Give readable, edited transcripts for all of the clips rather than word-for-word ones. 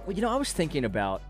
Well, I was thinking about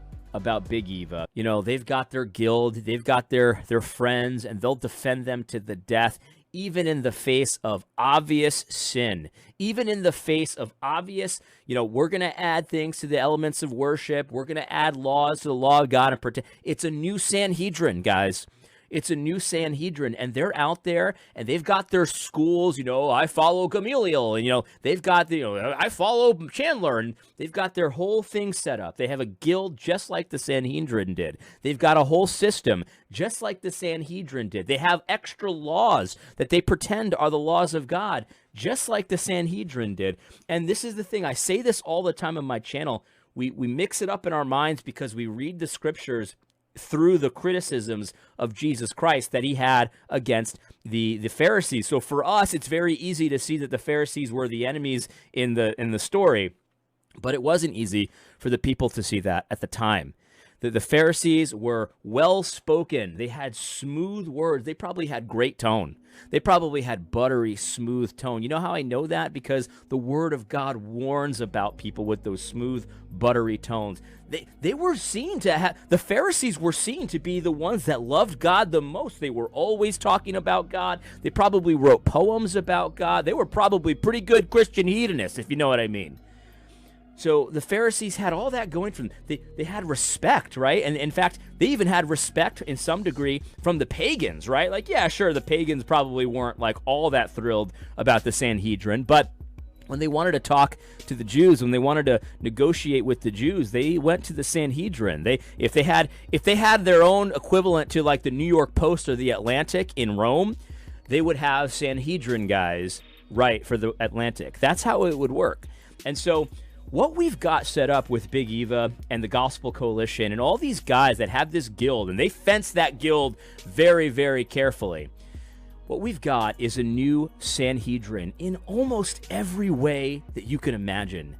Big Eva. They've got their guild, they've got their friends, and they'll defend them to the death, even in the face of obvious sin, even in the face of obvious, we're going to add things to the elements of worship. We're going to add laws to the law of God and protect. It's a new Sanhedrin, guys. It's a new Sanhedrin, and they're out there, and they've got their schools. I follow Gamaliel, and they've got I follow Chandler, and they've got their whole thing set up. They have a guild just like the Sanhedrin did. They've got a whole system just like the Sanhedrin did. They have extra laws that they pretend are the laws of God, just like the Sanhedrin did. And this is the thing. I say this all the time on my channel. We mix it up in our minds because we read the scriptures through the criticisms of Jesus Christ that he had against the Pharisees. So for us, it's very easy to see that the Pharisees were the enemies in the story, but it wasn't easy for the people to see that at the time. The Pharisees were well-spoken. They had smooth words. They probably had great tone. They probably had buttery, smooth tone. You know how I know that? Because the Word of God warns about people with those smooth, buttery tones. They were seen to have, the Pharisees were seen to be the ones that loved God the most. They were always talking about God. They probably wrote poems about God. They were probably pretty good Christian hedonists, if you know what I mean. So the Pharisees had all that going for them. They had respect, right? And in fact, they even had respect in some degree from the pagans, right? Like, yeah, sure, the pagans probably weren't like all that thrilled about the Sanhedrin, but when they wanted to talk to the Jews, when they wanted to negotiate with the Jews, they went to the Sanhedrin. If they had their own equivalent to like the New York Post or the Atlantic in Rome, they would have Sanhedrin guys write for the Atlantic. That's how it would work. And so what we've got set up with Big Eva and the Gospel Coalition and all these guys that have this guild, and they fence that guild very, very carefully, what we've got is a new Sanhedrin in almost every way that you can imagine.